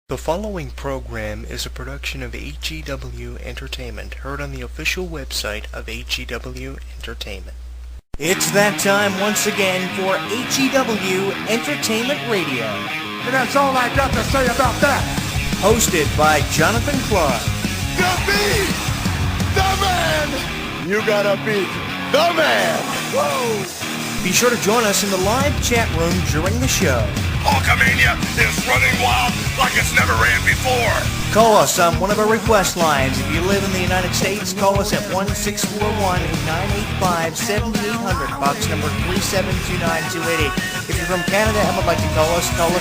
The following program is a production of HEW Entertainment, heard on the official website of HEW Entertainment. It's that time once again for HEW Entertainment Radio. And that's all I got to say about that. Hosted by Jonathan Clarke. The beat! The man! You gotta beat the man! Whoa! Be sure to join us in the live chat room during the show. Hulkamania is running wild like it's never ran before. Call us on one of our request lines. If you live in the United States, call us at 1-641-985-7800, box number 3729288. If you're from Canada and would like to call us from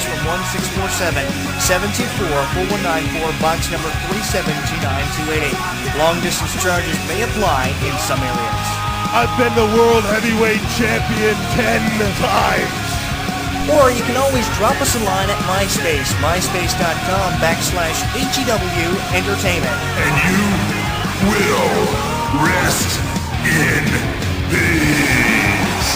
1-647-724-4194, box number 3729288. Long distance charges may apply in some areas. I've been the world heavyweight champion 10 times. Or you can always drop us a line at MySpace, myspace.com/HEW Entertainment. And you will rest in peace.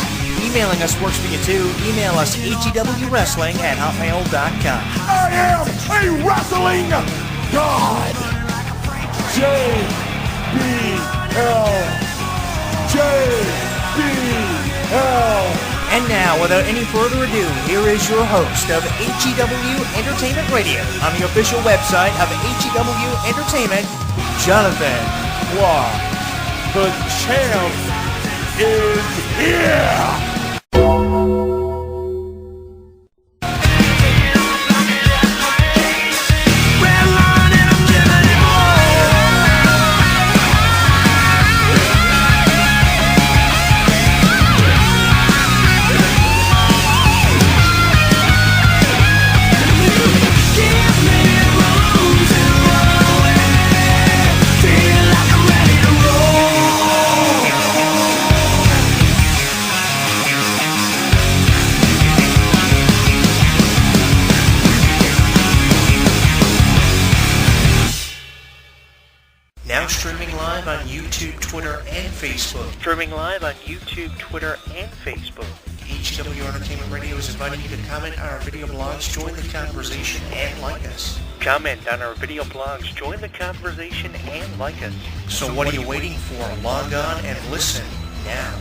Emailing us works for you too. Email us hewwrestling@hotmail.com. I am a wrestling god. JBL. And now, without any further ado, here is your host of HEW Entertainment Radio on the official website of HEW Entertainment, Jonathan Clarke. The champ is here. Now streaming live on YouTube, Twitter, and Facebook. HEW Entertainment Radio is inviting you to comment on our video blogs, join the conversation, and like us. So what are you waiting for? Log on and listen now.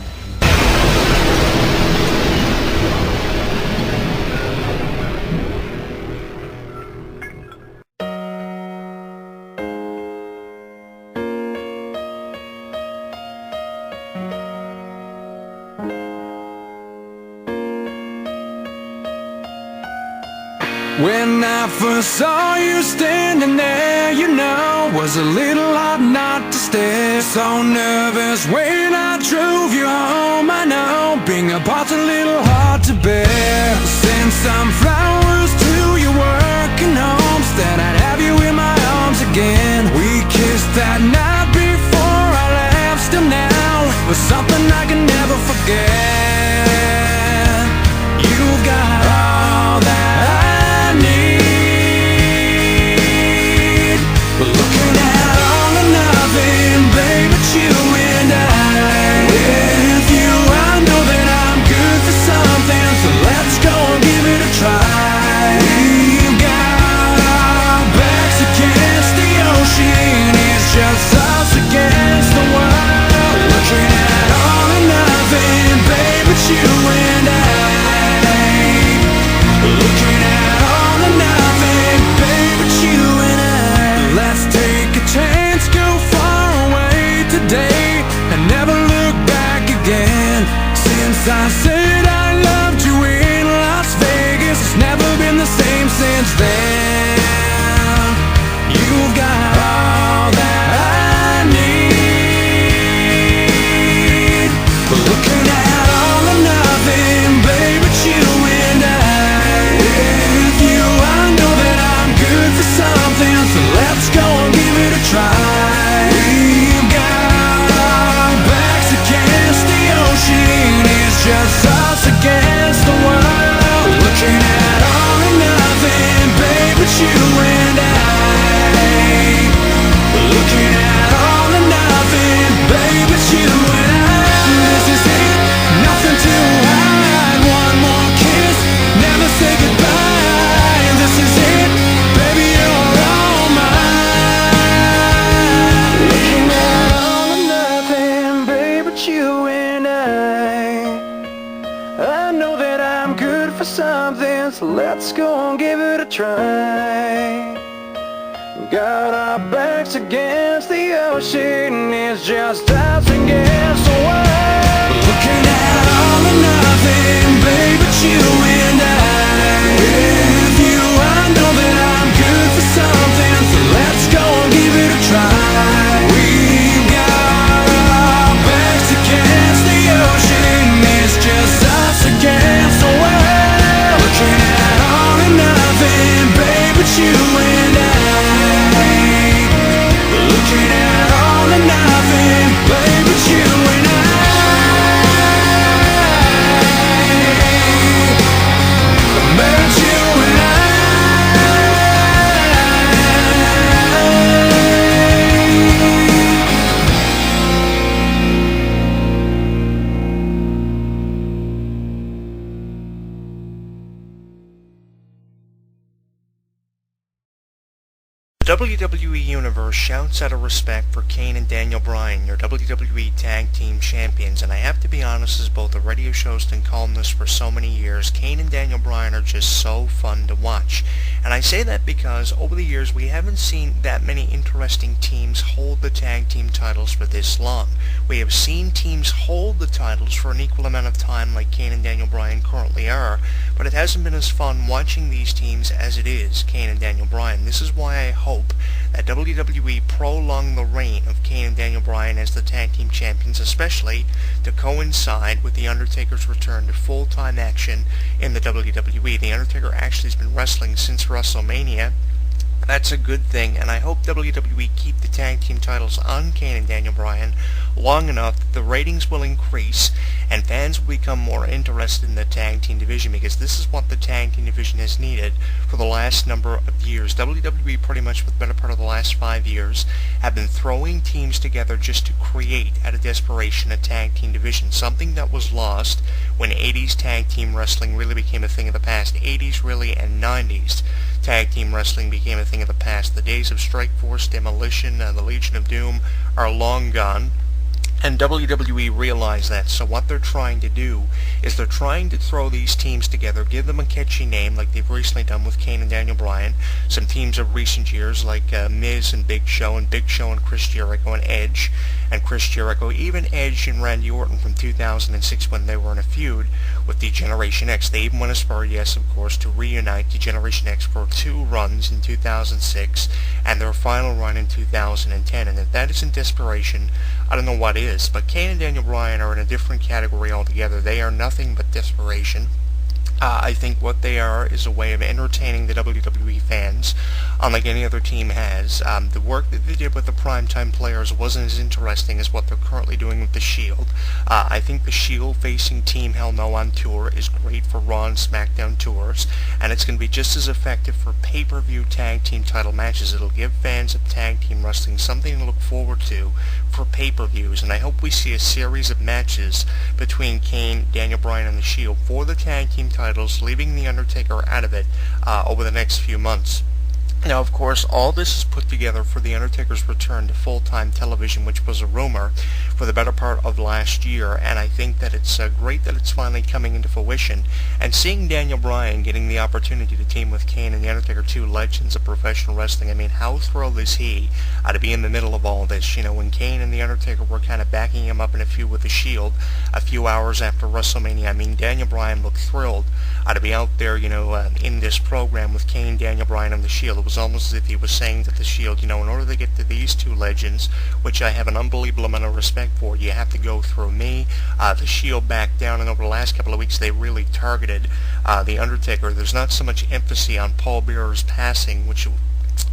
When I first saw you standing there, you know, was a little hard not to stare. So nervous when I drove you home, I know, being apart's a little hard to bear. Send some flowers to your working homes, that I'd have you in my arms again. We kissed that night before I left, still now, was something I can never forget. You've got all that need. We're looking at all or nothing, babe, it's you and I. With you, I know that I'm good for something, so let's go and give it a try. We've got our backs against the ocean. try. Got our backs against the ocean, it's just us against the world. Looking at all or nothing, babe, it's you and I. With you I know that I'm good for something, so let's go and give it a try. We've got our backs against the ocean, it's just us against the world. Looking at all or nothing, babe, it's you and I. Looking at all or nothing, babe, it's you and I. Babe, it's you and I. The WWE Universe shouts out of respect for Kane and Daniel Bryan, your WWE Tag Team Champions, and I have to be honest, as both a radio host and columnist for so many years, Kane and Daniel Bryan are just so fun to watch. And I say that because over the years we haven't seen that many interesting teams hold the tag team titles for this long. We have seen teams hold the titles for an equal amount of time like Kane and Daniel Bryan currently are, but it hasn't been as fun watching these teams as it is Kane and Daniel Bryan. This is why I hope that WWE prolong the reign of Kane and Daniel Bryan as the tag team champions, especially to coincide with The Undertaker's return to full-time action in the WWE. The Undertaker actually has been wrestling since WrestleMania. That's a good thing, and I hope WWE keep the tag team titles on Kane and Daniel Bryan long enough that the ratings will increase and fans will become more interested in the tag team division, because this is what the tag team division has needed for the last number of years. WWE, pretty much for the better part of the last 5 years, have been throwing teams together just to create, out of desperation, a tag team division, something that was lost when 80s tag team wrestling really became a thing of the past. 80s really, and 90s tag team wrestling became a thing of the past. The days of Strikeforce, Demolition, the Legion of Doom are long gone, and WWE realized that. So what they're trying to do is they're trying to throw these teams together, give them a catchy name like they've recently done with Kane and Daniel Bryan, some teams of recent years like Miz and Big Show and Chris Jericho, and Edge and Chris Jericho, even Edge and Randy Orton from 2006 when they were in a feud with the Generation X. They even went as far, yes, of course, to reunite the Generation X for 2 runs in 2006 and their final run in 2010. And if that isn't desperation, I don't know what is. But Kane and Daniel Bryan are in a different category altogether. They are nothing but desperation. I think what they are is a way of entertaining the WWE fans, unlike any other team has. The work that they did with the primetime players wasn't as interesting as what they're currently doing with the Shield. I think the Shield facing Team Hell No on tour is great for Raw and SmackDown tours, and it's going to be just as effective for pay-per-view tag team title matches. It'll give fans of tag team wrestling something to look forward to for pay-per-views, and I hope we see a series of matches between Kane, Daniel Bryan, and the Shield for the tag team titles, leaving The Undertaker out of it over the next few months. Now, of course, all this is put together for The Undertaker's return to full-time television, which was a rumor for the better part of last year, and I think that it's great that it's finally coming into fruition. And seeing Daniel Bryan getting the opportunity to team with Kane and The Undertaker, two legends of professional wrestling, I mean, how thrilled is he to be in the middle of all this? You know, when Kane and The Undertaker were kind of backing him up in a feud with the Shield a few hours after WrestleMania, I mean, Daniel Bryan looked thrilled to be out there, you know, in this program with Kane, Daniel Bryan, and the Shield. It was almost as if he was saying to the Shield, you know, in order to get to these two legends, which I have an unbelievable amount of respect for, you have to go through me. The Shield backed down, and over the last couple of weeks they really targeted The Undertaker. There's not so much emphasis on Paul Bearer's passing, which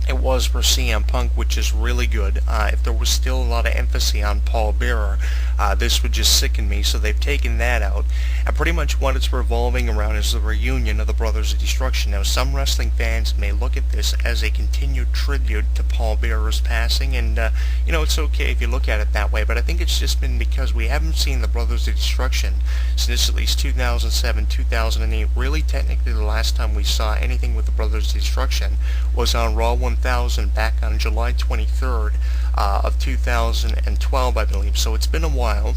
it was for CM Punk, which is really good. If there was still a lot of emphasis on Paul Bearer, this would just sicken me, so they've taken that out. And pretty much what it's revolving around is the reunion of the Brothers of Destruction. Now, some wrestling fans may look at this as a continued tribute to Paul Bearer's passing, and, you know, it's okay if you look at it that way, but I think it's just been because we haven't seen the Brothers of Destruction since at least 2007, 2008. Really, technically, the last time we saw anything with the Brothers of Destruction was on Raw 1000 back on July 23rd of 2012, I believe. So it's been a while.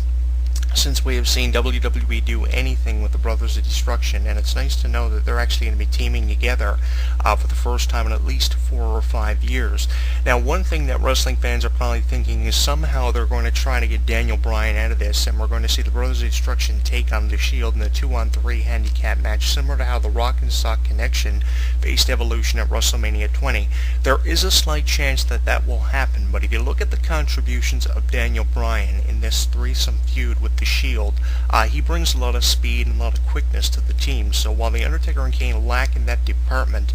since we have seen WWE do anything with the Brothers of Destruction, and it's nice to know that they're actually going to be teaming together for the first time in at least 4 or 5 years. Now, one thing that wrestling fans are probably thinking is somehow they're going to try to get Daniel Bryan out of this, and we're going to see the Brothers of Destruction take on the Shield in a 2-on-3 handicap match, similar to how the Rock and Sock Connection faced Evolution at WrestleMania 20. There is a slight chance that that will happen, but if you look at the contributions of Daniel Bryan in this threesome feud with the Shield, he brings a lot of speed and a lot of quickness to the team. So while The Undertaker and Kane lack in that department,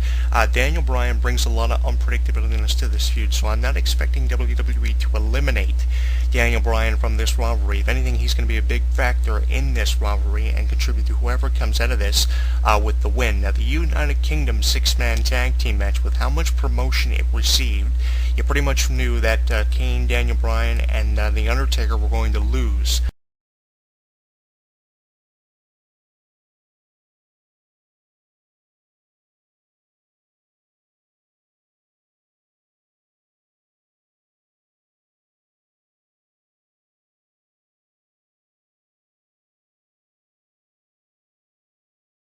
Daniel Bryan brings a lot of unpredictability to this feud. So I'm not expecting WWE to eliminate Daniel Bryan from this rivalry. If anything, he's going to be a big factor in this rivalry and contribute to whoever comes out of this with the win. Now, the United Kingdom 6-man tag team match, with how much promotion it received, you pretty much knew that Kane, Daniel Bryan, and The Undertaker were going to lose.